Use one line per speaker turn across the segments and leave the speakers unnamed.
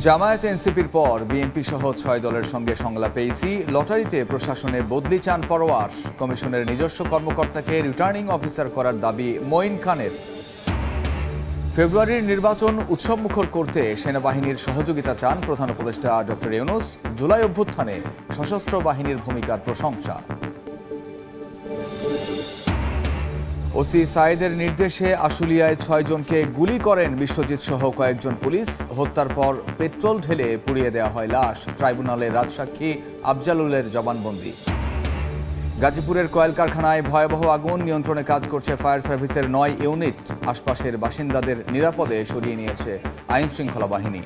জামায়াত এনসিপির পর বিএনপি সহ ৬ দলের সঙ্গে সংলাপে ইসি, লটারিতে প্রশাসনে বদলি চান পরোয়ার। কমিশনের নিজস্ব কর্মকর্তাকে রিটার্নিং অফিসার করার দাবি মঈন খানের। ফেব্রুয়ারির নির্বাচন উৎসবমুখর করতে সেনাবাহিনীর সহযোগিতা চান প্রধান উপদেষ্টা ডক্টর ইউনূস। জুলাই অভ্যুত্থানে সশস্ত্র বাহিনীর ভূমিকার প্রশংসা। ওসি সায়েদের নির্দেশে আশুলিয়ায় ৬ জনকে গুলি করেন বিশ্বজিৎ সহ কয়েকজন পুলিশ। হত্যার পর পেট্রোল ঢেলে পুড়িয়ে দেওয়া হয় লাশ। ট্রাইব্যুনালে রাজসাক্ষী আফজালুলের জবানবন্দি। গাজীপুরের কয়েল কারখানায় ভয়াবহ আগুন, নিয়ন্ত্রণে কাজ করছে ফায়ার সার্ভিসের ৯ ইউনিট। আশপাশের বাসিন্দাদের নিরাপদে সরিয়ে নিয়েছে আইন শৃঙ্খলা বাহিনী।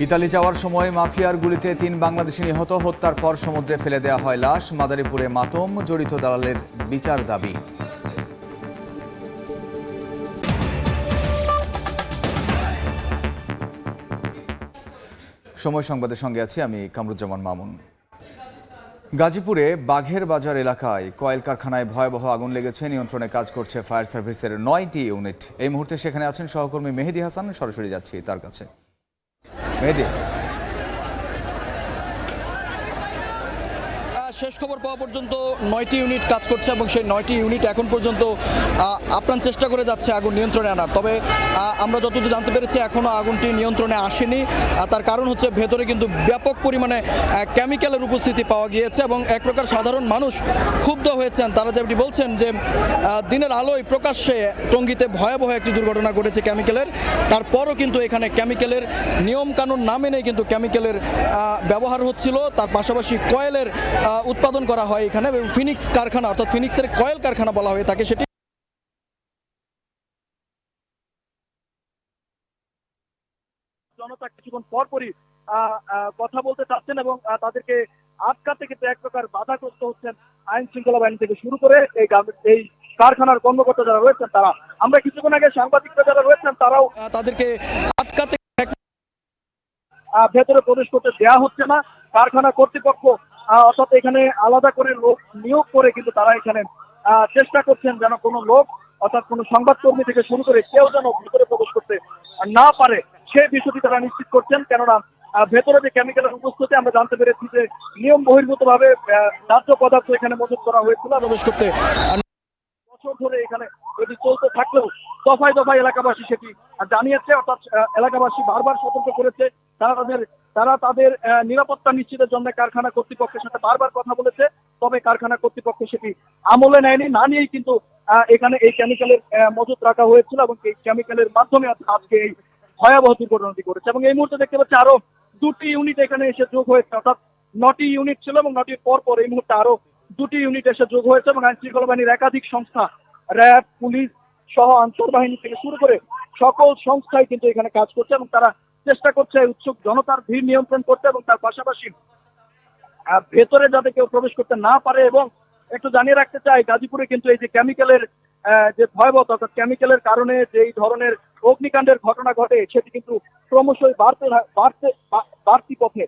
ইতালি যাওয়ার সময় মাফিয়ার গুলিতে ৩ বাংলাদেশি নিহত। হত্যার পর সমুদ্রে ফেলে দেওয়া হয় লাশ। মাদারীপুরে মাতম, জড়িত দালালের বিচার দাবি। সময় সংবাদের সঙ্গে আছি আমি কামরুজ্জামান মামুন। গাজীপুরে বাঘের বাজার এলাকায় কয়েল কারখানায় ভয়াবহ আগুন লেগেছে। নিয়ন্ত্রণে কাজ করছে ফায়ার সার্ভিসের ৯টি ইউনিট। এই মুহূর্তে সেখানে আছেন সহকর্মী মেহেদি হাসান। সরাসরি যাচ্ছি তার কাছে। মেহেদি,
শেষ খবর পাওয়া পর্যন্ত ৯টি ইউনিট কাজ করছে এবং সেই ৯টি ইউনিট এখন পর্যন্ত আপ্রাণ চেষ্টা করে যাচ্ছে আগুন নিয়ন্ত্রণে আনার। তবে আমরা যতদূর জানতে পেরেছি এখনও আগুনটি নিয়ন্ত্রণে আসেনি। তার কারণ হচ্ছে ভেতরে কিন্তু ব্যাপক পরিমাণে কেমিক্যালের উপস্থিতি পাওয়া গিয়েছে এবং এক প্রকার সাধারণ মানুষ ক্ষুব্ধ হয়েছেন। তারা যেটি বলছেন যে দিনের আলোয় প্রকাশ্যে টঙ্গীতে ভয়াবহ একটি দুর্ঘটনা ঘটেছে কেমিক্যালের, তারপরও কিন্তু এখানে কেমিক্যালের নিয়মকানুন না মেনে কিন্তু কেমিক্যালের ব্যবহার হচ্ছিল। তার পাশাপাশি কয়েলের উৎপাদন করা হয় এখানে, এবং ফিনিক্স কারখানা অর্থাৎ ফিনিক্সের কয়েল কারখানা বলা হয়ে থাকে সেটি। জনতা কিছুক্ষণ পরপরই কথা বলতে চাচ্ছেন এবং তাদেরকে আটকাতে কিন্তু এক প্রকার বাধাগ্রস্ত হচ্ছেন আইন শৃঙ্খলা বাহিনী থেকে শুরু করে এই কারখানার কর্মকর্তা যারা রয়েছেন তারা। আমরা কিছুক্ষণ আগে সাংবাদিকরা যারা রয়েছেন তারাও তাদেরকে আটকাতে ভেতরে প্রবেশ করতে দেওয়া হচ্ছে না। কারখানা কর্তৃপক্ষ অর্থাৎ এখানে আলাদা করে লোক নিয়োগ করে কিন্তু তারা এখানে চেষ্টা করছেন যেন কোনো লোক অর্থাৎ কোনো সংবাদকর্মী থেকে শুরু করে কেউ যেন ভিতরে প্রবেশ করতে না পারে সেই বিষয়টি তারা নিশ্চিত করছেন। কেননা ভেতরে যে কেমিক্যালের উপস্থিতি আমরা জানতে পেরেছি যে নিয়ম বহির্ভূত ভাবে দাহ্য পদার্থ এখানে মজুত করা হয়েছিল প্রবেশ করতে বছর ধরে এখানে এটি চলতে থাকলেও দফায় দফায় এলাকাবাসী সেটি জানিয়েছে। অর্থাৎ এলাকাবাসী বারবার সতর্ক করেছে। তারা তাদের নিরাপত্তা নিশ্চিতের জন্য কারখানা কর্তৃপক্ষের সাথে বারবার কথা বলেছে। তবে কারখানা কর্তৃপক্ষ সেটি আমলে নেয়নি। না নিয়েই কিন্তু এখানে এই কেমিক্যালের মজুত রাখা হয়েছিল এবং এই কেমিক্যালের মাধ্যমে আজকে এই ভয়াবহ দুর্ঘটনাটি করেছে। এবং এই মুহূর্তে দেখতে পাচ্ছি আরো 2টি ইউনিট এখানে এসে যোগ হয়েছে। অর্থাৎ 9টি ইউনিট ছিল এবং 9টির পর এই মুহূর্তে আরো 2টি ইউনিট এসে যোগ হয়েছে এবং আইন শৃঙ্খলা বাহিনীর একাধিক সংস্থা, র্যাব, পুলিশ সহ আনসারবাহিনী থেকে শুরু করে সকল সংস্থাই কিন্তু এখানে কাজ করছে এবং তারা চেষ্টা করছে উৎসুক জনতার ভিড় নিয়ন্ত্রণ করতে এবং তার পাশাপাশি ভেতরে যাতে কেউ প্রবেশ করতে না পারে। এবং একটু জানিয়ে রাখতে চাই গাজীপুরে কিন্তু এই যে কেমিক্যালের যে ভয়াবহতা অর্থাৎ কেমিক্যালের কারণে যে এই ধরনের অগ্নিকাণ্ডের ঘটনা ঘটে সেটি কিন্তু ক্রমশই বাড়তি পথে।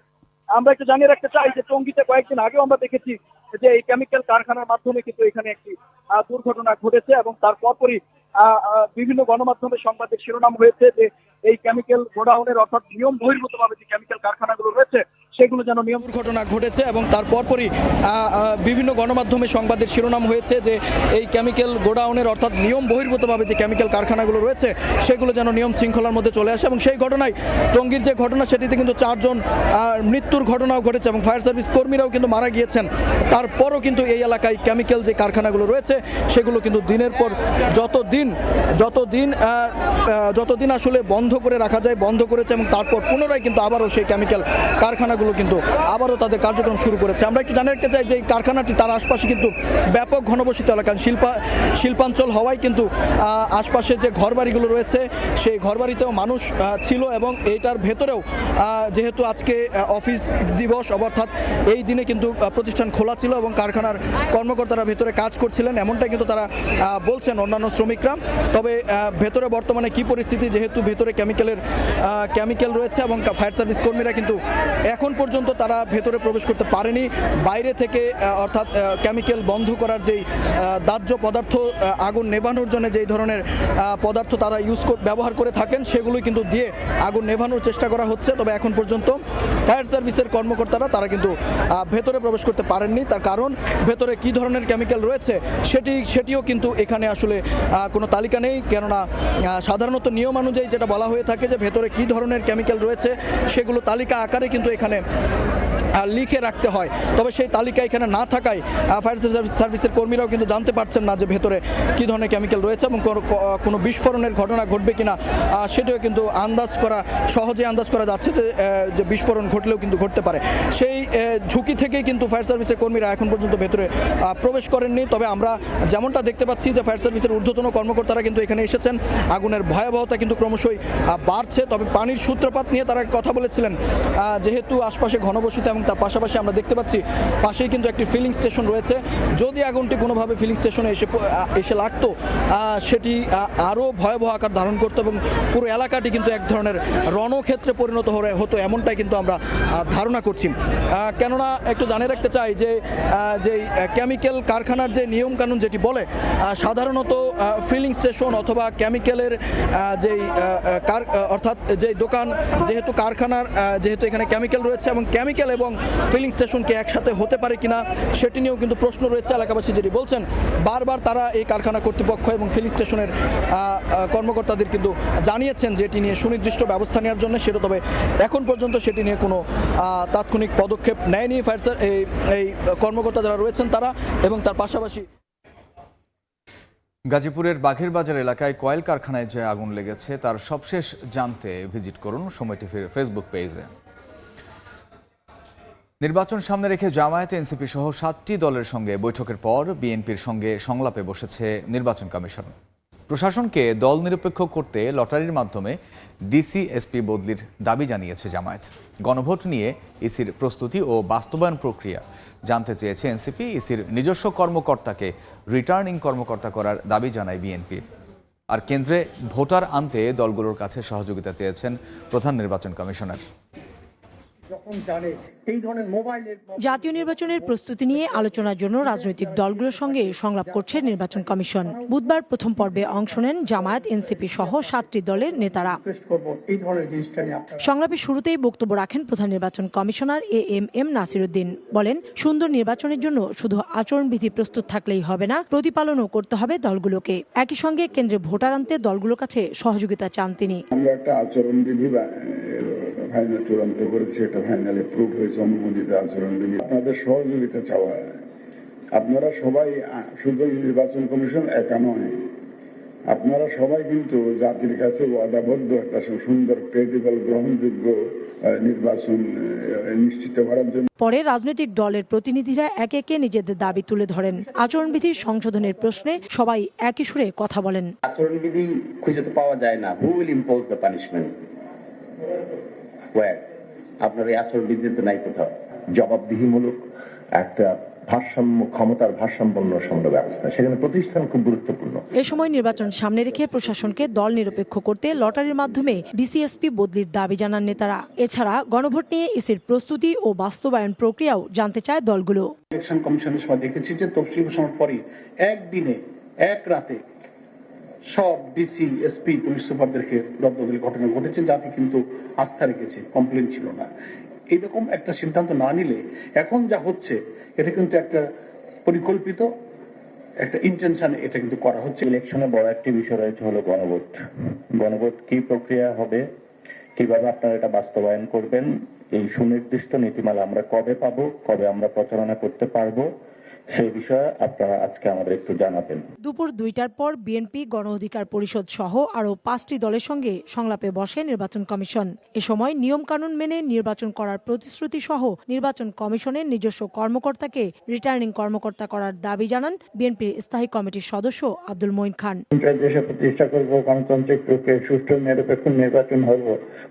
আমরা একটু জানিয়ে রাখতে চাই যে টঙ্গীতে কয়েকদিন আগেও আমরা দেখেছি যে এই কেমিক্যাল কারখানার মাধ্যমে কিন্তু এখানে একটি দুর্ঘটনা ঘটেছে এবং তার পরপরই বিভিন্ন গণমাধ্যমে সংবাদের শিরোনাম হয়েছে যে এই কেমিক্যাল গোডাউনের অর্থাৎ নিয়ম বহির্ভূতভাবে যে কেমিক্যাল কারখানাগুলো রয়েছে সেগুলো যেন নিয়ম দুর্ঘটনা ঘটেছে এবং তার পরপরই বিভিন্ন গণমাধ্যমে সংবাদের শিরোনাম হয়েছে যে এই কেমিক্যাল গোডাউনের অর্থাৎ নিয়ম বহির্ভূতভাবে যে কেমিক্যাল কারখানাগুলো রয়েছে সেগুলো যেন নিয়ম শৃঙ্খলার মধ্যে চলে আসে। এবং সেই ঘটনায় টঙ্গীর যে ঘটনা সেটিতে কিন্তু 4 জন মৃত্যুর ঘটনাও ঘটেছে এবং ফায়ার সার্ভিস কর্মীরাও কিন্তু মারা গিয়েছেন। তারপরও কিন্তু এই এলাকায় কেমিক্যাল যে কারখানাগুলো রয়েছে সেগুলো কিন্তু দিনের পর যতদিন আসলে বন্ধ করে রাখা যায় বন্ধ করেছে এবং তারপর পুনরায় কিন্তু আবারও সেই কেমিক্যাল কারখানাগুলো কিন্তু আবারও তাদের কার্যক্রম শুরু করেছে। আমরা একটু জানিয়ে রাখতে চাই যে এই কারখানাটি তার আশপাশে কিন্তু ব্যাপক ঘনবসতিত এলাকা, শিল্পাঞ্চল হওয়ায় কিন্তু আশপাশে যে ঘরবাড়িগুলো রয়েছে সেই ঘরবাড়িতেও মানুষ ছিল এবং এইটার ভেতরেও যেহেতু আজকে অফিস দিবস অর্থাৎ এই দিনে কিন্তু প্রতিষ্ঠান খোলা ছিল এবং কারখানার কর্মকর্তারা ভেতরে কাজ করছিলেন এমনটা কিন্তু তারা বলছেন অন্যান্য শ্রমিকরা। তবে ভেতরে বর্তমানে কি পরিস্থিতি, যেহেতু ভেতরে কেমিক্যাল রয়েছে এবং ফায়ার সার্ভিস কর্মীরা কিন্তু এখন
পর্যন্ত তারা ভেতরে প্রবেশ করতে পারেনি। বাইরে থেকে অর্থাৎ কেমিক্যাল বন্ধ করার যেই দাহ্য পদার্থ, আগুন নেভানোর জন্য যেই ধরনের পদার্থ তারা ব্যবহার করে থাকেন সেগুলোই কিন্তু দিয়ে আগুন নেভানোর চেষ্টা করা হচ্ছে। তবে এখন পর্যন্ত ফায়ার সার্ভিসের কর্মকর্তারা তারা কিন্তু ভেতরে প্রবেশ করতে পারেননি। তার কারণ ভেতরে কি ধরনের কেমিক্যাল রয়েছে সেটিও কিন্তু এখানে আসলে কোনো তালিকা নেই। কেননা সাধারণত নিয়ম অনুযায়ী যেটা বলা হয়ে থাকে যে ভেতরে কি ধরনের কেমিক্যাল রয়েছে সেগুলো তালিকা আকারে কিন্তু এখানে লিখে রাখতে হয়। তবে সেই তালিকা এখানে না থাকায় ফায়ার সার্ভিসের কর্মীরাও কিন্তু জানতে পারছেন না যে ভেতরে কী ধরনের কেমিক্যাল রয়েছে এবং কোনো বিস্ফোরণের ঘটনা ঘটবে কিনা সেটাও কিন্তু সহজে আন্দাজ করা যাচ্ছে যে বিস্ফোরণ ঘটলেও কিন্তু ঘটতে পারে। সেই ঝুঁকি থেকেই কিন্তু ফায়ার সার্ভিসের কর্মীরা এখন পর্যন্ত ভেতরে প্রবেশ করেননি। তবে আমরা যেমনটা দেখতে পাচ্ছি যে ফায়ার সার্ভিসের ঊর্ধ্বতন কর্মকর্তারা কিন্তু এখানে এসেছেন। আগুনের ভয়াবহতা কিন্তু ক্রমশই বাড়ছে। তবে পানির সূত্রপাত নিয়ে তারা কথা বলেছিলেন, যেহেতু আশপাশে ঘনবসতি এবং তার পাশাপাশি আমরা দেখতে পাচ্ছি পাশেই কিন্তু একটি ফিলিং স্টেশন রয়েছে। যদি আগুনটি কোনোভাবে ফিলিং স্টেশনে এসে লাগতো সেটি আরও ভয়াবহ আকার ধারণ করতো এবং পুরো এলাকাটি কিন্তু এক ধরনের রণক্ষেত্রে পরিণত হতো, এমনটাই কিন্তু আমরা ধারণা করছি। কেননা একটু জানিয়ে রাখতে চাই যে কেমিক্যাল কারখানার যে নিয়মকানুন যেটি বলে, সাধারণত ফিলিং স্টেশন অথবা কেমিক্যালের অর্থাৎ যে দোকান, যেহেতু কারখানার যেহেতু এখানে কেমিক্যাল রয়েছে এবং কেমিক্যাল এবং ফিলিং স্টেশনকে একসাথে হতে পারে কিনা সেটি নিয়েও কিন্তু প্রশ্ন রয়েছে। এলাকাবাসী যেটি বলছেন, বারবার তারা এই কারখানা কর্তৃপক্ষ এবং ফিলিং স্টেশনের কর্মকর্তাদের কিন্তু জানিয়েছেন যে এটি নিয়ে সুনির্দিষ্ট ব্যবস্থা নেওয়ার জন্য। সেটা তবে এখন পর্যন্ত সেটি নিয়ে কোনো তাৎক্ষণিক পদক্ষেপ নেয়নি এই কর্মকর্তা যারা রয়েছেন তারা। এবং তার পাশাপাশি
গাজীপুরের বাঘের বাজার এলাকায় কয়েল কারখানায় যে আগুন লেগেছে তার সবশেষ জানতে ভিজিট করুন সময় টিভির ফেসবুক পেজে। নির্বাচন সামনে রেখে জামায়াত, এনসিপি সহ 7টি দলের সঙ্গে বৈঠকের পর বিএনপির সঙ্গে সংলাপে বসেছে নির্বাচন কমিশন। প্রশাসনকে দল নিরপেক্ষ করতে লটারির মাধ্যমে ডিসি, এসপি বদলির দাবি জানিয়েছে জামায়াত। গণভোট নিয়ে ইসির প্রস্তুতি ও বাস্তবায়ন প্রক্রিয়া জানতে চেয়েছে এনসিপি। ইসির নিজস্ব কর্মকর্তাকে রিটার্নিং কর্মকর্তা করার দাবি জানায় বিএনপি। আর কেন্দ্রে ভোটার আনতে দলগুলোর কাছে সহযোগিতা চেয়েছেন প্রধান নির্বাচন কমিশনার।
জাতীয় নির্বাচনের প্রস্তুতি নিয়ে আলোচনার জন্য রাজনৈতিক দলগুলোর সঙ্গে সংলাপ করছে নির্বাচন কমিশন। বুধবার প্রথম পর্বে অংশ নেন জামায়াত, এনসিপি সহ 7টি দলের নেতারা। সংলাপের শুরুতেই বক্তব্য রাখেন প্রধান নির্বাচন কমিশনার এএমএম নাসিরউদ্দিন। বলেন, সুন্দর নির্বাচনের জন্য শুধু আচরণবিধি প্রস্তুত থাকলেই হবে না, প্রতিপালনও করতে হবে দলগুলোকে। একই সঙ্গে কেন্দ্রে ভোটার আনতে দলগুলোর কাছে সহযোগিতা চান তিনি।
আমরা একটা আচরণবিধি ফাইনাল চূড়ান্ত করেছি, এটা ফাইনাল অ্যাপ্রুভ হয়েছে, অনুমোদিত আচরণবিধি। আপনাদের সহযোগিতা চাওয়া, আপনারা সবাই, শুধু নির্বাচন কমিশন একা নয়, আপনারা সবাই কিন্তু জাতির কাছে ওয়াদাবদ্ধ একটা সুন্দর, ক্রেডিবল, গ্রহণযোগ্য নির্বাচন নিশ্চিত করার জন্য।
পরে রাজনৈতিক দলের প্রতিনিধিরা একে একে নিজেদের দাবি তুলে ধরেন। আচরণবিধি সংশোধনের প্রশ্নে সবাই একই সুরে কথা বলেন।
আচরণবিধি খুঁজে তো পাওয়া যায় না। Who will impose the punishment? আপনার এই আচরণবিধিতে নাই কোথাও।
জবাবদিহিমূলক একটা ক্ষমতার ভারসাম্যপূর্ণ সংগ্রহ ব্যবস্থা, সেখানে প্রতিষ্ঠান খুব গুরুত্বপূর্ণ।
এ সময় নির্বাচন সামনে রেখে প্রশাসনকে দল নিরপেক্ষ করতে লটারির মাধ্যমে ডিসিএসপি বদলির দাবি জানান নেতারা। এছাড়া গণভোট নিয়ে ইসির প্রস্তুতি ও বাস্তবায়ন প্রক্রিয়াও জানতে চায় দলগুলো।
ইলেকশন কমিশনের সময় দেখেছি যে তফসিল ঘোষণার পরই একদিনে, এক রাতে সব ডিসি, এসপি, পুলিশ সুপারদেরকে রদবদলের ঘটনা ঘটেছে, যাতে কিন্তু আস্থা রেখেছে, কমপ্লেন ছিল না। এইরকম একটা সিদ্ধান্ত না নিলে এখন যা হচ্ছে এটা কিন্তু একটা পরিকল্পিত একটা ইন্টেনশন, এটা কিন্তু করা হচ্ছে।
ইলেকশনে বড় একটি বিষয় রয়েছে হলো গণভোট। গণভোট কি প্রক্রিয়া হবে, কিভাবে আপনারা এটা বাস্তবায়ন করবেন, এই সুনির্দিষ্ট নীতিমালা আমরা কবে পাবো, কবে আমরা প্রচারণা করতে পারবো, সেই বিষয়ে আপনারা আজকে আমাদের একটু জানাবেন।
দুপুর 2টার পর বিএনপি, গণ অধিকার পরিষদ সহ আরও 5টি দলের সঙ্গে সংলাপে বসে নির্বাচন কমিশন। এ সময় নিয়মকানুন মেনে নির্বাচন করার প্রতিশ্রুতি সহ নির্বাচন কমিশনের নিজস্ব কর্মকর্তাকে রিটার্নিং কর্মকর্তা করার দাবি জানান বিএনপির স্থায়ী কমিটির সদস্য আব্দুল মঈন খান।
দেশে প্রতিষ্ঠা করবো, গণতান্ত্রিক প্রক্রিয়া, সুষ্ঠু নিরপেক্ষ নির্বাচন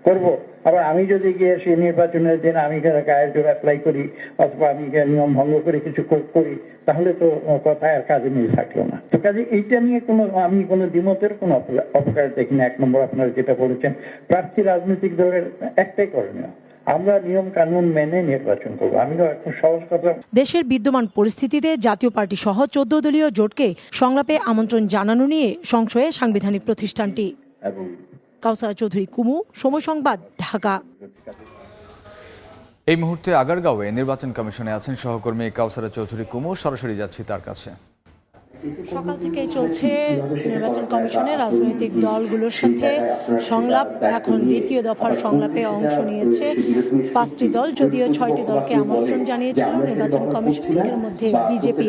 করব। আবার আমি যদি গিয়ে সেই নির্বাচনের দিন আমি গায়ের জোর অ্যাপ্লাই করি অথবা আমি নিয়ম ভঙ্গ করে কিছু করি, তাহলে তো কথায় আর কাজে মিল থাকলো না। তো কাজে এইটা নিয়ে আমি কোনো দ্বিমতের কোনো অপকার দেখি না। 1 নম্বর আপনারা যেটা বলেছেন, প্রার্থী রাজনৈতিক দলের একটাই করণীয়, আমরা নিয়ম কানুন মেনে নির্বাচন করবো। আমি তো এখন সহজ কথা।
দেশের বিদ্যমান পরিস্থিতিতে জাতীয় পার্টি সহ 14 দলীয় জোটকে সংলাপে আমন্ত্রণ জানানো নিয়ে সংশয়ে সাংবিধানিক প্রতিষ্ঠানটি। কাউসারা চৌধুরী কুমু, সময় সংবাদ, ঢাকা।
এই মুহূর্তে আগারগাঁওয়ে নির্বাচন কমিশনে আছেন সহকর্মী কাউসারা চৌধুরী কুমু। সরাসরি যাচ্ছি তার কাছে।
সকাল থেকে চলছে নির্বাচন কমিশনের রাজনৈতিক দলগুলোর সাথে সংলাপ। এখন দ্বিতীয় দফার সংলাপে অংশ নিয়েছে 5টি দল, যদিও 6টি দলকে আমন্ত্রণ জানিয়েছিল নির্বাচন কমিশন। এর মধ্যে বিজেপি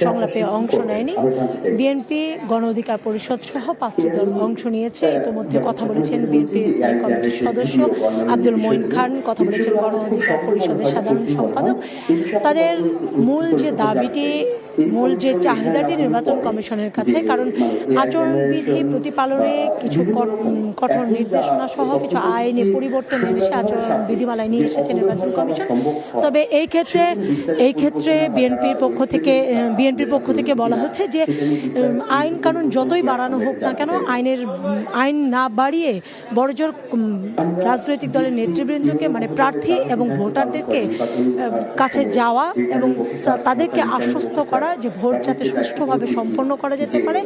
সংলাপে অংশ নেয়নি। বিএনপি, গণ অধিকার পরিষদ সহ 5টি দল অংশ নিয়েছে। ইতিমধ্যে কথা বলেছেন বিএনপির স্থায়ী কমিটির সদস্য আব্দুল মঈন খান, কথা বলেছেন গণ অধিকার পরিষদের সাধারণ সম্পাদক। তাদের মূল যে চাহিদাটি নির্বাচন কমিশনের কাছে, কারণ আচরণবিধি প্রতিপালনে কিছু কঠোর নির্দেশনা সহ কিছু আইনে পরিবর্তন এনেছে আচরণ বিধিমালায় নিয়ে এসেছে নির্বাচন কমিশন। তবে এই ক্ষেত্রে বিএনপির পক্ষ থেকে বলা হচ্ছে যে আইন কানুন যতই বাড়ানো হোক না কেন, আইন না বাড়িয়ে বড়জোর রাজনৈতিক দলের নেতৃবৃন্দকে, মানে প্রার্থী এবং ভোটারদেরকে কাছে যাওয়া এবং তাদেরকে আশ্বস্ত করা যে ভোট যাতে সুষ্ঠুভাবে সম্পন্ন করা যেতে পারে,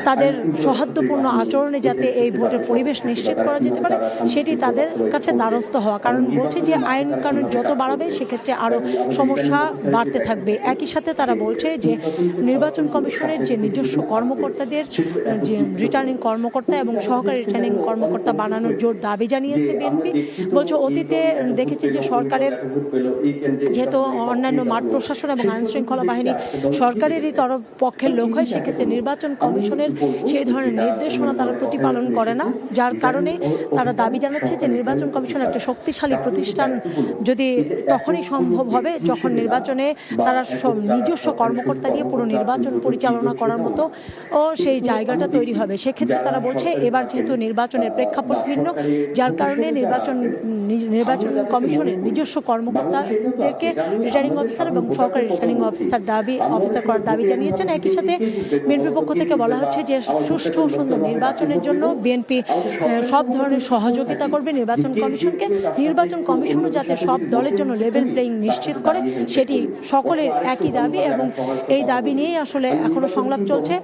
তাদের সৌহার্দ্যপূর্ণ আচরণে যাতে এই ভোটের পরিবেশ নিশ্চিত করা যেতে পারে, সেটি তাদের কাছে দ্বারস্থ হওয়া। কারণ বলছে যে আইন কানুন যত বাড়াবে সেক্ষেত্রে আরও সমস্যা বাড়তে থাকবে। একই সাথে তারা বলছে যে নির্বাচন কমিশনের যে নিজস্ব কর্মকর্তাদের, যে রিটার্নিং কর্মকর্তা এবং সহকারী রিটার্নিং কর্মকর্তা বানানোর জোর দাবি জানিয়েছে বিএনপি। বলছে অতীতে দেখেছে যে সরকারের যেহেতু অন্যান্য মাঠ প্রশাসন এবং আইন শৃঙ্খলা বাহিনী সরকারেরই পক্ষের লোক হয়, সেক্ষেত্রে নির্বাচন কমিশনের সেই ধরনের নির্দেশনা তারা প্রতিপালন করে না। যার কারণে তারা দাবি জানাচ্ছে যে নির্বাচন কমিশন একটা শক্তিশালী প্রতিষ্ঠান যদি তখনই সম্ভব হবে যখন নির্বাচনে তারা নিজস্ব কর্মকর্তা দিয়ে পুরো নির্বাচন পরিচালনা করার মতো সেই জায়গাটা তৈরি হবে। সেক্ষেত্রে তারা বলছে এবার যেহেতু নির্বাচনের প্রেক্ষাপট ভিন্ন, যার কারণে নির্বাচন কমিশনের নিজস্ব কর্মকর্তাদেরকে রিটার্নিং অফিসার এবং সহকারী রিটার্নিং অফিসার করার দাবি জানিয়েছেন। একই সাথে বিএনপির পক্ষ থেকে বলা হচ্ছে যে সুষ্ঠু ও সুন্দর নির্বাচনের জন্য বিএনপি সব ধরনের সহযোগিতা করবে নির্বাচন কমিশনকে। নির্বাচন কমিশনও যাতে সব দলের জন্য লেভেল প্লেইং নিশ্চিত করে, সেটি সকলের একই দাবি এবং এই দাবি নিয়েই আসলে এখনো সংলাপ চলছে।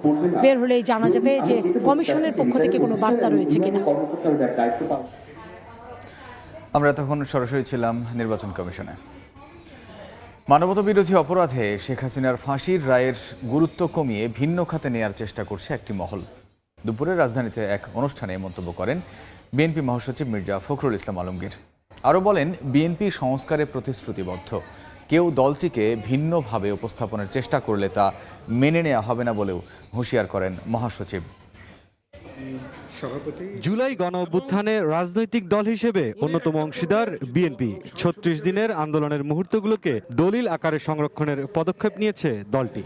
বের হলেই জানা যাবে যে কমিশনের পক্ষ থেকে কোনো বার্তা রয়েছে কিনা।
আমরা তখন সরাসরি ছিলাম নির্বাচন কমিশনে। মানবতা বিরোধী অপরাধে শেখ হাসিনার ফাঁসির রায়ের গুরুত্ব কমিয়ে ভিন্ন খাতে নেয়ার চেষ্টা করছে একটি মহল। দুপুরে রাজধানীতে এক অনুষ্ঠানে মন্তব্য করেন বিএনপি মহাসচিব মির্জা ফখরুল ইসলাম আলমগীর। আরও বলেন, বিএনপি সংস্কারে প্রতিশ্রুতিবদ্ধ। কেউ দলটিকে ভিন্নভাবে উপস্থাপনের চেষ্টা করলে তা মেনে নেওয়া হবে না বলেও হুঁশিয়ার করেন মহাসচিব।
জুলাই গণ অভ্যুত্থানে রাজনৈতিক দল হিসেবে অন্যতম অংশীদার বিএনপি ৩৬ দিনের আন্দোলনের মুহূর্তগুলোকে দলিল আকারে সংরক্ষণের পদক্ষেপ নিয়েছে দলটি।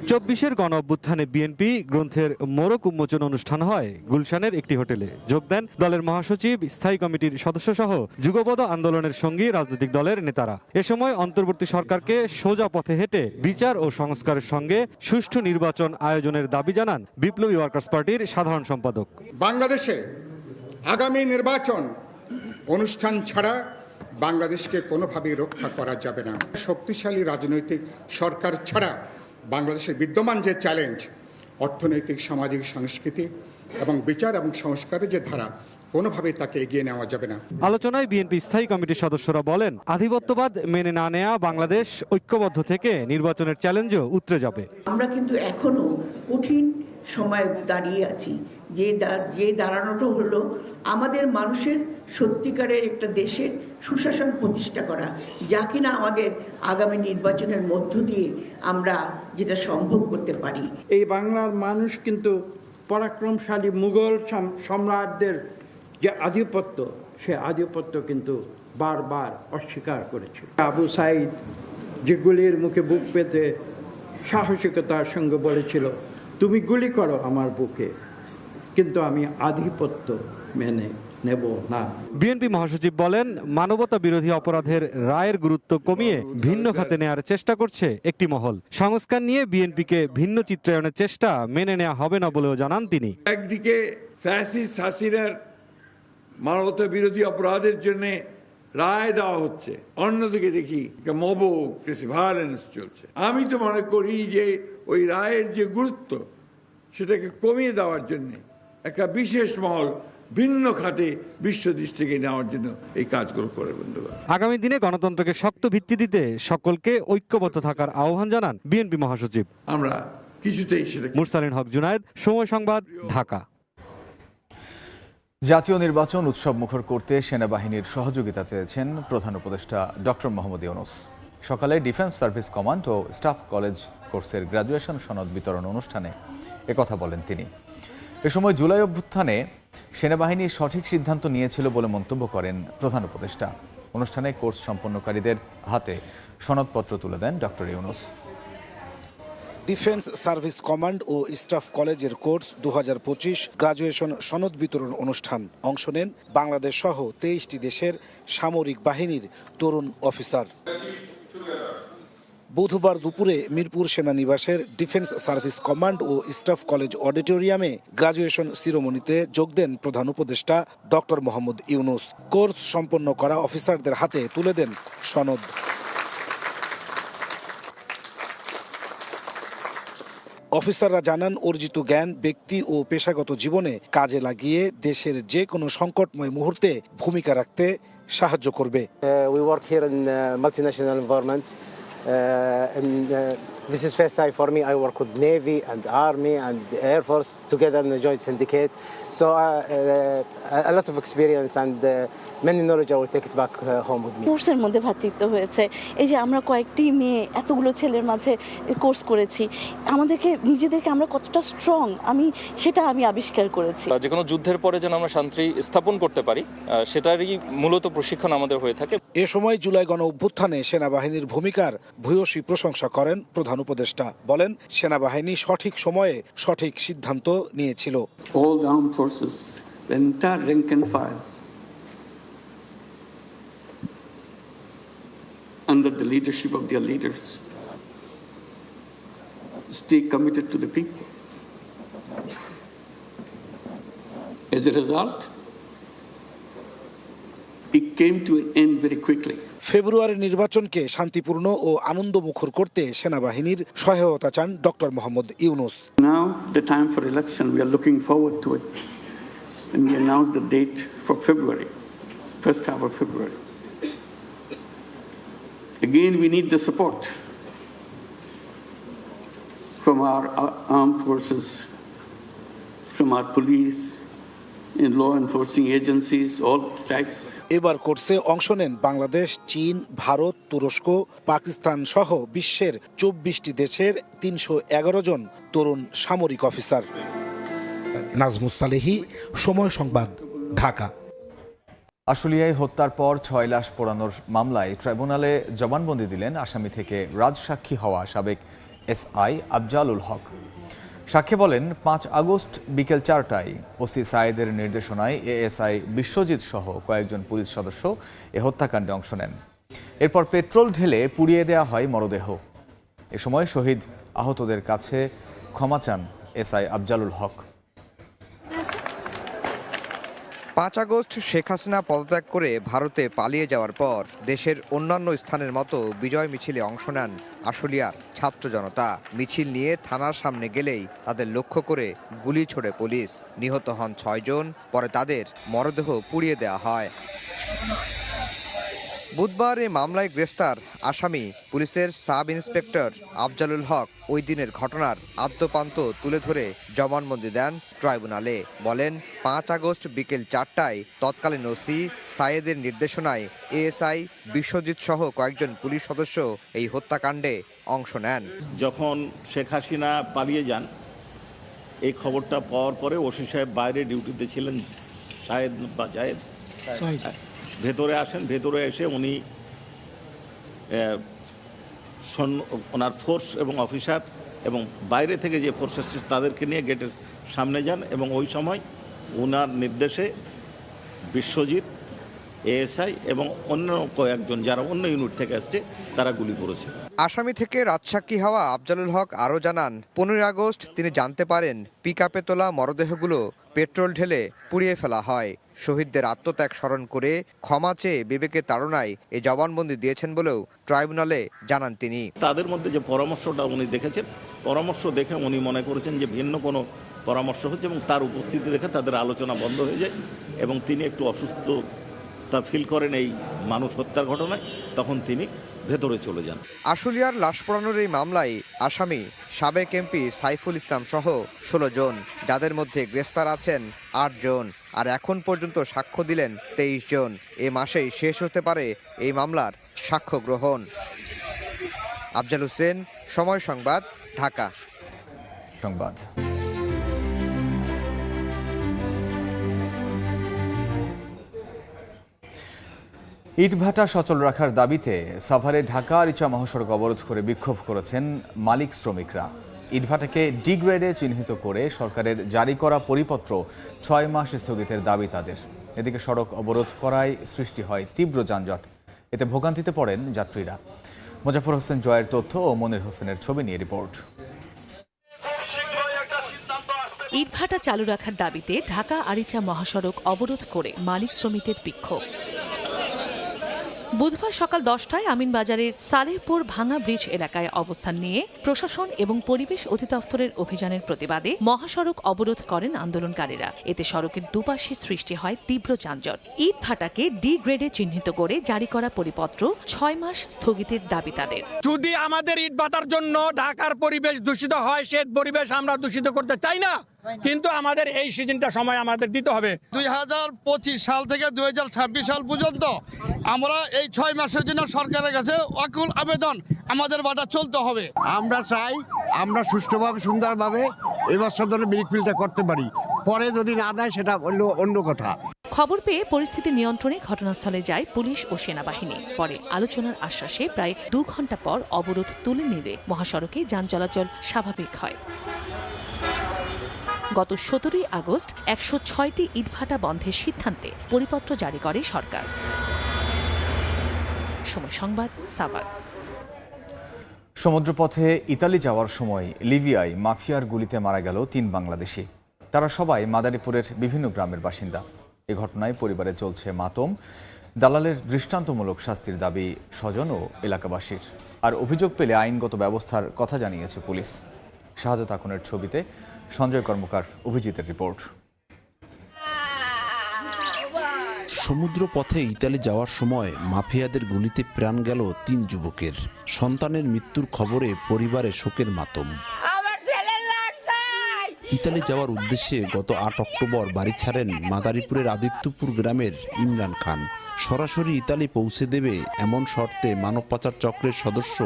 ২৪-এর গণ অভ্যুত্থানে বিএনপি গ্রন্থের মোড়ক উন্মোচন অনুষ্ঠান হয় গুলশানের একটি হোটেলে। যোগ দেন দলের মহাসচিব, স্থায়ী কমিটির সদস্যসহ যুগপৎ আন্দোলনের সঙ্গী রাজনৈতিক দলের নেতারা। এ সময় অন্তর্বর্তী সরকারকে সোজা পথে হেঁটে বিচার ও সংস্কারের সঙ্গে সুষ্ঠু নির্বাচন আয়োজনের দাবি জানান বিপ্লবী ওয়ার্কার্স পার্টির সাধারণ সম্পাদক।
বাংলাদেশে আগামী নির্বাচন অনুষ্ঠান ছাড়া বাংলাদেশকে কোনোভাবেই রক্ষা করা যাবে না। শক্তিশালী রাজনৈতিক সরকার ছাড়া বাংলাদেশের বিদ্যমান যে চ্যালেঞ্জ, অর্থনৈতিক, সামাজিক, সাংস্কৃতিক এবং বিচার এবং সংস্কারের যে ধারা, কোনোভাবেই তাকে এগিয়ে নেওয়া যাবে না।
আলোচনায় বিএনপি স্থায়ী কমিটির সদস্যরা বলেন, আধিপত্যবাদ মেনে না নেয়া বাংলাদেশ ঐক্যবদ্ধ থেকে নির্বাচনের চ্যালেঞ্জও উতরে যাবে।
আমরা কিন্তু এখনো কঠিন সময় দাঁড়িয়ে আছি। যে দাঁড়ানোটা হলো আমাদের মানুষের সত্যিকারের একটা দেশের সুশাসন প্রতিষ্ঠা করা, যা কিনা আমাদের আগামী নির্বাচনের মধ্য দিয়ে আমরা যেটা সম্ভব করতে পারি।
এই বাংলার মানুষ কিন্তু পরাক্রমশালী মুঘল সম্রাটদের যে আধিপত্য, সে আধিপত্য কিন্তু বারবার অস্বীকার করেছে। আবু সাইদ যে গুলির মুখে বুক পেতে সাহসিকতার সঙ্গে বলেছিল, তুমি গুলি করো আমার বুকে, কিন্তু আমি আধিপত্য মেনে নেব না।
বিএনপি মহাসচিব বলেন, মানবতা বিরোধী অপরাধের রায়ের গুরুত্ব কমিয়ে ভিন্ন খাতে নেয়ার চেষ্টা করছে একটি মহল। সংস্কার নিয়ে বিএনপিকে ভিন্ন চিত্রায়নের চেষ্টা মেনে নেওয়া হবে না বলেও জানান তিনি।
একদিকে ফ্যাসিস্ট হাসিনার মানবতা বিরোধী অপরাধের জন্য রায় দেওয়া হচ্ছে, অন্যদিকে দেখি মব ভায়োলেন্স চলছে। আমি তো মনে করি যে ওই রায়ের যে গুরুত্ব সেটাকে কমিয়ে দেওয়ার জন্য একটা বিশেষ মহল ভিন্ন খাতে বিশ্বদৃষ্টিকে নেওয়ার জন্য এই কাজগুলো করে বন্ধুগণ।
আগামী দিনে গণতন্ত্রকে শক্ত ভিত্তি দিতে সকলকে ঐক্যবদ্ধ থাকার আহ্বান জানান বিএনপি মহাসচিব।
আমরা কিছুতেই সেটা।
মুরসালিন হক জুনায়েদ, সময় সংবাদ, ঢাকা।
জাতীয় নির্বাচন উৎসব মুখর করতে সেনাবাহিনীর সহযোগিতা চেয়েছেন প্রধান উপদেষ্টা ডক্টর মোহাম্মদ ইউনূস। সকালে ডিফেন্স সার্ভিস কমান্ড ও স্টাফ কলেজ কোর্সের গ্র্যাজুয়েশন সনদ বিতরণ অনুষ্ঠানে একথা বলেন তিনি। এ সময় জুলাই অভ্যুত্থানে সেনাবাহিনী সঠিক সিদ্ধান্ত নিয়েছিল বলে মন্তব্য করেন প্রধান উপদেষ্টা। অনুষ্ঠানে কোর্স সম্পন্নকারীদের হাতে সনদপত্র তুলে দেন doctor Yunus.
Defence service command ও স্টাফ কলেজের কোর্স 2025 গ্রাজুয়েশন সনদ বিতরণ অনুষ্ঠান অংশ নেন বাংলাদেশ সহ 23টি দেশের সামরিক বাহিনীর তরুণ অফিসার। বুধবার দুপুরে মিরপুর সেনানিবাসের ডিফেন্স সার্ভিস কমান্ড ও স্টাফ কলেজ অডিটোরিয়ামে গ্রাজুয়েশন সিরোমনিতে যোগ দেন প্রধান উপদেষ্টা ডক্টর মোহাম্মদ ইউনূস। কোর্স সম্পন্ন করা অফিসারদের হাতে তুলে দেন সনদ। অফিসাররা জানান, অর্জিত জ্ঞান ব্যক্তি ও পেশাগত জীবনে কাজে লাগিয়ে দেশের যে কোনো সংকটময় মুহূর্তে ভূমিকা রাখতে সাহায্য করবে।
We work here in multinational environment. This is first time for me. I work with Navy and Army and Air Force together in the Joint Syndicate. So a lot of experience and many knowledge I will take it back home with me.
কোর্সের মধ্যে ভ্রাতৃত্ব হয়েছে। এই যে আমরা কয়েকটি মেয়ে এতগুলো ছেলের মাঝে কোর্স করেছি, আমাদেরকে নিজেদেরকে আমরা কতটা স্ট্রং সেটা আমি আবিষ্কার করেছি।
যে কোনো যুদ্ধের পরে যেন আমরা শান্তি স্থাপন করতে পারি সেটারই মূলত প্রশিক্ষণ আমাদের হয়ে থাকে।
এ সময় জুলাই গণ অভ্যুত্থানে সেনাবাহিনীর ভূমিকার ভূয়সী প্রশংসা করেন প্রধান উপদেষ্টা। বলেন, সেনাবাহিনী সঠিক সময়ে সঠিক সিদ্ধান্ত নিয়েছিল।
All the armed forces, the entire rank and file, under the leadership of their leaders, stay committed to the people. As a result, it came to an end very quickly.
ফেব্রুয়ারির নির্বাচনকে শান্তিপূর্ণ ও আনন্দমুখর করতে সেনাবাহিনীর সহায়তা চান doctor Mohammad Yunus.
Now the time for election, we are looking forward to it, and we announced the date for February, first half of February. Again, we need the support from our armed forces, from our police, and law enforcing agencies, all types.
এবার কোর্সে অংশ নেন বাংলাদেশ, চীন, ভারত, তুরস্ক, পাকিস্তান সহ বিশ্বের 24টি দেশের 311 জন তরুণ সামরিক অফিসার। নাজমুস সালেহী, সময় সংবাদ, ঢাকা।
আশুলিয়ায় হত্যার পর 6 লাশ পোড়ানোর মামলায় ট্রাইব্যুনালে জবানবন্দি দিলেন আসামি থেকে রাজসাক্ষী হওয়া সাবেক এসআই আফজালুল হক। সাক্ষী বলেন, 5 আগস্ট বিকেল 4টায় ওসি সায়েদের নির্দেশনায় এএসআই বিশ্বজিৎ সহ কয়েকজন পুলিশ সদস্য এ হত্যাকাণ্ডে অংশ নেন। এরপর পেট্রোল ঢেলে পুড়িয়ে দেওয়া হয় মরদেহ। এ সময় শহীদ আহতদের কাছে ক্ষমা চান এসআই আফজালুল হক।
5 আগস্ট শেখ হাসিনা পদত্যাগ করে ভারতে পালিয়ে যাওয়ার পর দেশের অন্যান্য স্থানের মতো বিজয় মিছিলে অংশ নেন আশুলিয়ার ছাত্র জনতা। মিছিল নিয়ে থানার সামনে গেলেই তাদের লক্ষ্য করে গুলি ছোড়ে পুলিশ। নিহত হন 6 জন, পরে তাদের মরদেহ পুড়িয়ে দেওয়া হয়। বুধবার এই মামলায় গ্রেফতার আসামি পুলিশের সাব ইন্সপেক্টর আফজালুল হক ওই দিনের ঘটনার আদ্যপান্ত তুলে ধরে জবানবন্দি দেন ট্রাইব্যুনালে। বলেন, 5 আগস্ট বিকেল 4টায় তৎকালীন ওসি সায়েদের নির্দেশনায় এএসআই বিশ্বজিৎ সহ কয়েকজন পুলিশ সদস্য এই হত্যাকাণ্ডে অংশ নেন।
যখন শেখ হাসিনা পালিয়ে যান, এই খবরটা পাওয়ার পরে ওসি সাহেব বাইরে ডিউটিতে ছিলেন, সায়েদ বা জায়েদ ভেতরে আসেন। ভেতরে এসে উনি ওনার ফোর্স এবং অফিসার এবং বাইরে থেকে যে ফোর্স আসছে তাদেরকে নিয়ে গেটের সামনে যান এবং ওই সময় ওনার নির্দেশে বিশ্বজিৎ, এএসআই এবং অন্য কয়েকজন যারা অন্য ইউনিট থেকে আসছে তারা গুলি করেছে।
আসামি থেকে রাজসাক্ষী হওয়া আফজালুল হক আরও জানান, 15 আগস্ট তিনি জানতে পারেন পিকআপে তোলা মরদেহগুলো পেট্রোল ঢেলে পুড়িয়ে ফেলা হয়। শহীদদের আত্মত্যাগ স্মরণ করে ক্ষমা চেয়ে বিবেকের তাড়নায় এই জবানবন্দি দিয়েছেন বলেও ট্রাইব্যুনালে জানান তিনি।
তাদের মধ্যে যে পরামর্শটা উনি দেখেছেন, পরামর্শ দেখে উনি মনে করেছেন যে ভিন্ন কোনো পরামর্শ হচ্ছে এবং তার উপস্থিতি দেখে তাদের আলোচনা বন্ধ হয়ে যায় এবং তিনি একটু অসুস্থতা ফিল করেন এই মানুষ হত্যার ঘটনায়, তখন তিনি ভেতরে চলে যান।
আশুলিয়ার লাশ পোড়ানোর এই মামলায় আসামি সাবেক এমপি সাইফুল ইসলাম সহ 16 জন, যাদের মধ্যে গ্রেফতার আছেন 8 জন আর এখন পর্যন্ত সাক্ষ্য দিলেন 23 জন। এ মাসেই শেষ হতে পারে এই মামলার সাক্ষ্য গ্রহণ। আফজাল হোসেন, সময় সংবাদ, ঢাকা।
সংবাদ ইটভাটা সচল রাখার দাবিতে সাভারে ঢাকা আরিচা মহাসড়ক অবরোধ করে বিক্ষোভ করেছেন মালিক শ্রমিকরা। ইটভাটাকে ডি গ্রেডে চিহ্নিত করে সরকারের জারি করা পরিপত্র 6 মাস স্থগিতের দাবি তাদের। এদিকে সড়ক অবরোধ করায় সৃষ্টি হয় তীব্র যানজট, এতে ভোগান্তিতে পড়েন যাত্রীরা। মোজাফর হোসেন জয়ের তথ্য ও মনির হোসেনের ছবি নিয়ে রিপোর্ট।
ইটভাটা চালু রাখার দাবিতে ঢাকা আরিচা মহাসড়ক অবরোধ করে মালিক শ্রমিকদের বিক্ষোভ। বুধবার সকাল 10টায় আমিনবাজারের সালেহপুর ভাঙা ব্রিজ এলাকায় অবস্থান নিয়ে প্রশাসন এবং পরিবেশ অধিদপ্তরের অভিযানের প্রতিবাদে মহাসড়ক অবরোধ করেন আন্দোলনকারীরা। এতে সড়কের দুপাশে সৃষ্টি হয় তীব্র যানজট। ইটভাটাকে ডি গ্রেডে চিহ্নিত করে জারি করা পরিপত্র 6 মাস স্থগিতের দাবি তাদের।
যদি আমাদের ইটভাটার জন্য ঢাকার পরিবেশ দূষিত হয়, সে পরিবেশ আমরা দূষিত করতে চাই না, কিন্তু আমাদের এই সিজনটা সময় আমাদের দিতে হবে।
2025 সাল থেকে 2026 সাল পর্যন্ত আমরা এই 6 মাসের জন্য সরকারের কাছে অকুল আবেদন, আমাদের বাটা চলতে হবে।
আমরা চাই আমরা সুষ্ঠুভাবে সুন্দরভাবে এই বছর ধরে ব্রিকফিলটা করতে পারি, পরে যদি না দেয় সেটা অন্য কথা।
খবর পেয়ে পরিস্থিতি নিয়ন্ত্রণে ঘটনাস্থলে যায় পুলিশ ও সেনাবাহিনী। পরে আলোচনার আশ্বাসে প্রায় 2 ঘন্টা পর অবরোধ তুলে নিলে মহাসড়কে যান চলাচল স্বাভাবিক হয়। গত 17 আগস্ট 106টি ইটভাটা বন্ধের সিদ্ধান্তে পরিপত্র জারি করে সরকার। সময় সংবাদ, সাভার।
সমুদ্রপথে ইতালি যাওয়ার সময় লিবিয়ায় মাফিয়ার গুলিতে মারা গেল 3 বাংলাদেশি। তারা সবাই মাদারীপুরের বিভিন্ন গ্রামের বাসিন্দা। এ ঘটনায় পরিবারে চলছে মাতম। দালালের দৃষ্টান্তমূলক শাস্তির দাবি স্বজন ও এলাকাবাসীর। আর অভিযোগ পেলে আইনগত ব্যবস্থার কথা জানিয়েছে পুলিশ। শাহাদত আকনের ছবিতে সঞ্জয় কর্মকার, অভিজিতের রিপোর্ট।
সমুদ্র পথে ইতালি যাওয়ার সময় মাফিয়াদের গুলিতে প্রাণ গেল 3 যুবকের। সন্তানের মৃত্যুর খবরে পরিবারে শোকের মাতম। ইতালি যাওয়ার উদ্দেশ্যে গত 8 অক্টোবর বাড়ি ছাড়েন মাদারীপুরের আদিত্যপুর গ্রামের ইমরান খান। সরাসরি ইতালি পৌঁছে দেবে এমন শর্তে মানব পাচার চক্রের সদস্য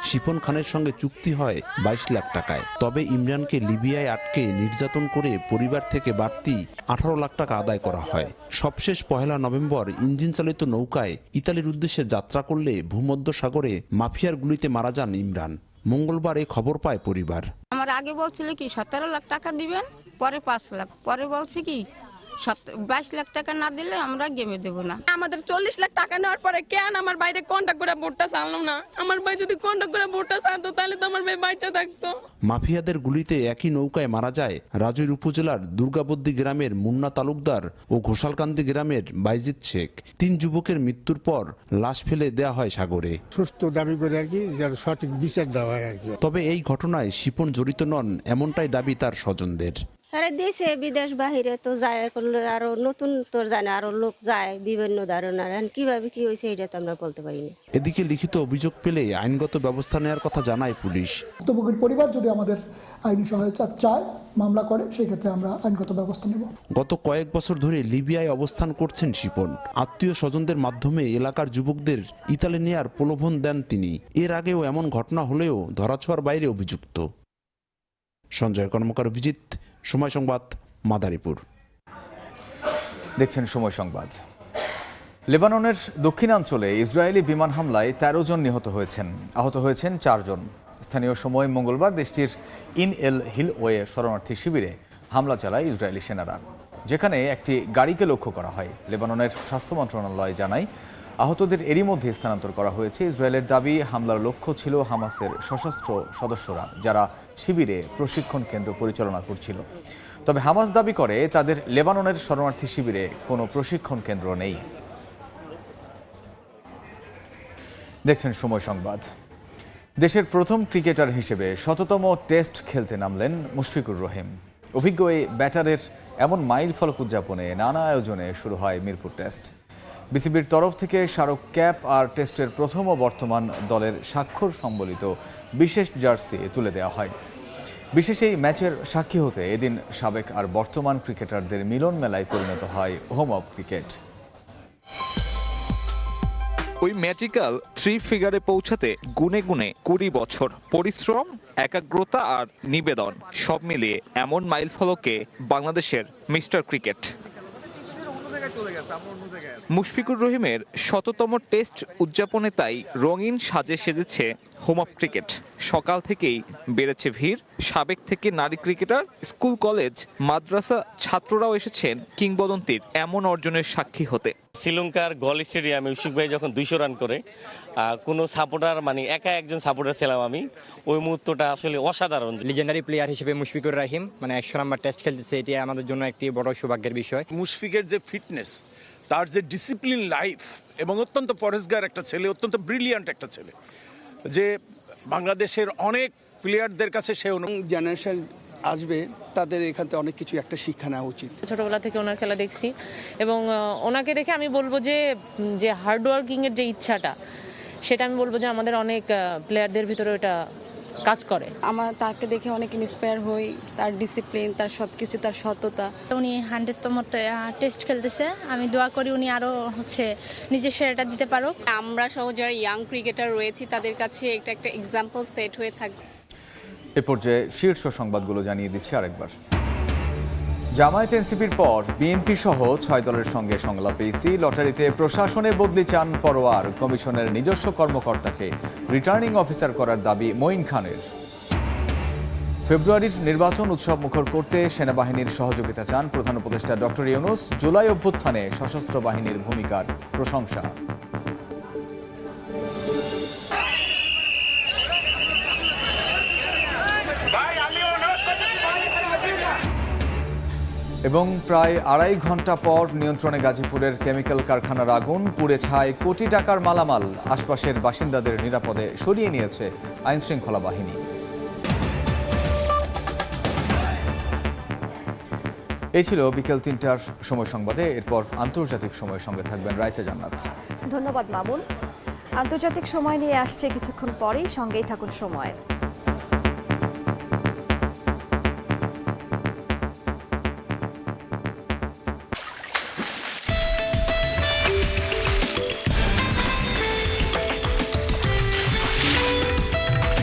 শিপন খানের সঙ্গে চুক্তি হয় 22 লাখ টাকায়। তবে ইমরানকে লিবিয়ায় আটকে নির্যাতন করে পরিবার থেকে বাড়তি 18 লাখ টাকা আদায় করা হয়। সবশেষ 1 নভেম্বর ইঞ্জিন চালিত নৌকায় ইতালির উদ্দেশ্যে যাত্রা করলে ভূমধ্য সাগরে মাফিয়ার গুলিতে মারা যান ইমরান। মঙ্গলবার এই খবর পায় পরিবার।
আমার আগে বলছিল কি 17 লাখ টাকা দিবেন, পরে 5 লাখ, পরে বলছে কি 22 লাখ টাকা না দিলে আমরা গেমে দেব না।
আমাদের 40 লাখ টাকা নেওয়ার পরে কেন আমার বাইরে কন্টাক্ট করে ভোটটা চালাম না? আমার ভাই যদি কন্টাক্ট করে ভোটটা চালাতো তাহলে তো আমার ভাই বাচ্চা থাকতো।
মাফিয়াদের গুলিতে একই নৌকায় মারা যায় রাজৈর উপজেলার দুর্গাবদ্দি গ্রামের মুন্না তালুকদার ও ঘোষালকান্দি গ্রামের বাইজিৎ শেখ। 3 যুবকের মৃত্যুর পর লাশ ফেলে দেয়া হয় সাগরে।
সুস্থ দাবি করে আর কি, যার সঠিক বিচার দেওয়া হয় আর কি।
তবে এই ঘটনায় শিপন জড়িত নন এমনটাই দাবি তার স্বজনদের।
আরে দেশে বিদেশ বাহিরে তো যায়, আরো নতুন তোর জানে আরো লোক যায় বিভিন্ন ধরনের, কিভাবে কি হয়েছে এটা তো আমরা বলতে পারি না।
এদিকে লিখিত অভিযোগ পেলে আইনগত ব্যবস্থা নেওয়ার কথা জানায় পুলিশ।
ভুক্তভোগীর পরিবার যদি আমাদের আইনি সহায়তা চায়, মামলা করে, সেই ক্ষেত্রে আমরা আইনগত ব্যবস্থা নেব।
গত কয়েক বছর ধরে লিবিয়ায় অবস্থান করছেন শিপন। আত্মীয় স্বজনদের মাধ্যমে এলাকার যুবকদের ইতালি নেয়ার প্রলোভন দেন তিনি। এর আগেও এমন ঘটনা হলেও ধরাছোঁয়ার বাইরে অভিযুক্ত। সঞ্জয় কর্মকার, অভিজিৎ, সময় সংবাদ, মাদারীপুর।
দেখছেন সময় সংবাদ। লেবাননের দক্ষিণাঞ্চলে ইসরায়েলি বিমান হামলায় 13 জন নিহত হয়েছেন, আহত হয়েছেন 4 জন। স্থানীয় সময় মঙ্গলবার দেশটির ইন এল হিলওয়ে শরণার্থী শিবিরে হামলা চালায় ইসরায়েলি সেনারা, যেখানে একটি গাড়িকে লক্ষ্য করা হয়। লেবাননের স্বাস্থ্য মন্ত্রণালয় জানায় আহতদের এরই মধ্যে স্থানান্তর করা হয়েছে। ইসরায়েলের দাবি, হামলার লক্ষ্য ছিল হামাসের সশস্ত্র সদস্যরা, যারা শিবিরে প্রশিক্ষণ কেন্দ্র পরিচালনা করছিল। তবে হামাস দাবি করে তাদের লেবাননের শরণার্থী শিবিরে কোনো প্রশিক্ষণ কেন্দ্র নেই। দেখছেন সময় সংবাদ। দেশের প্রথম ক্রিকেটার হিসেবে ১৭তম টেস্ট খেলতে নামলেন মুশফিকুর রহিম। অভিজ্ঞ এই ব্যাটারের এমন মাইল ফলক উদযাপনে নানা আয়োজনে শুরু হয় মিরপুর টেস্ট। বিসিবির তরফ থেকে স্মারক ক্যাপ আর টেস্টের প্রথম ও বর্তমান দলের স্বাক্ষর সম্বলিত বিশেষ জার্সি তুলে দেওয়া হয়। বিশেষ এই ম্যাচের সাক্ষী হতে এদিন সাবেক আর বর্তমান ক্রিকেটারদের মিলন মেলায় পরিণত হয় হোম অব ক্রিকেট।
ওই ম্যাজিক্যাল 3 ফিগারে পৌঁছাতে গুনে গুনে 20 বছর পরিশ্রম, একাগ্রতা আর নিবেদন সব মিলিয়ে এমন মাইলফলকে বাংলাদেশের মিস্টার ক্রিকেট। মুশফিকুর রহিমের ১৭তম টেস্ট উদযাপনে তাই রঙিন সাজে সেজেছে হোম অফ ক্রিকেট। সকাল থেকেই বেড়েছে ভিড়। সাবেক থেকে নারী ক্রিকেটার, স্কুল, কলেজ, মাদ্রাসা ছাত্ররাও এসেছেন কিংবদন্তির এমন অর্জনের সাক্ষী হতে।
শ্রীলঙ্কার গল স্টেডিয়ামে মুশফিক ভাই যখন 200 রান করে, কোনো সাপোর্টার মানে একা একজন সাপোর্টার ছিলাম আমি, ওই মুহূর্তটা আসলে অসাধারণ।
লিজেন্ডারি প্লেয়ার হিসেবে মুশফিকুর রহিম 100 নাম্বার টেস্ট খেলতেছে, এটি আমাদের জন্য একটি বড় সৌভাগ্যের বিষয়।
মুশফিকের যে ফিটনেস, তার যে ডিসিপ্লিন লাইফ এবং অত্যন্ত পরেশগার একটা ছেলে, অত্যন্ত ব্রিলিয়ান্ট একটা ছেলে, যে বাংলাদেশের অনেক প্লেয়ারদের কাছে সে
জেনারেশন আসবে, তাদের এখান থেকে অনেক কিছু একটা শিক্ষা নেওয়া উচিত।
ছোটবেলা থেকে ওনার খেলা দেখছি এবং ওনাকে দেখে আমি বলবো যে হার্ড ওয়ার্কিংয়ের যে ইচ্ছাটা, সেটা আমি বলবো যে আমাদের অনেক প্লেয়ারদের ভিতরে ওটা কাজ করে।
আমার তাকে দেখে অনেক ইন্সপায়ার হই, তার ডিসিপ্লিন, তার সব কিছু, তার সততা।
উনি 100তম টেস্ট খেলতেছে, আমি দোয়া করি উনি আরও নিজের সেরাটা দিতে পারুক।
আমরা সহ যারা ইয়াং ক্রিকেটার রয়েছি তাদের কাছে একটা এক্সাম্পল সেট হয়ে থাকবে।
এ পর্যায়ে শীর্ষ সংবাদগুলো জানিয়ে দিচ্ছি আরেকবার। জামায়াত এনসিপির পর বিএনপি সহ 6 দলের সঙ্গে সংলাপে ইসি। লটারিতে প্রশাসনে বদলি চান পরোয়ার। কমিশনের নিজস্ব কর্মকর্তাকে রিটার্নিং অফিসার করার দাবি মঈন খানের। ফেব্রুয়ারির নির্বাচন উৎসব মুখর করতে সেনাবাহিনীর সহযোগিতা চান প্রধান উপদেষ্টা ডক্টর ইউনূস। জুলাই অভ্যুত্থানে সশস্ত্র বাহিনীর ভূমিকার প্রশংসা। এবং প্রায় 2.5 ঘন্টা পর নিয়ন্ত্রণে গাজীপুরের কেমিক্যাল কারখানার আগুন। পুড়ে ছাই কোটি টাকার মালামাল। আশপাশের বাসিন্দাদের নিরাপদে সরিয়ে নিয়েছে আইনশৃঙ্খলা বাহিনী। এই ছিল বিকেল 3টার সময় সংবাদে। এরপর আন্তর্জাতিক সময়ের সঙ্গে থাকবেন রাইসা জান্নাত।
ধন্যবাদ মামুন। আন্তর্জাতিক সময় নিয়ে আসছে কিছুক্ষণ পরেই, সঙ্গেই থাকুন সময়।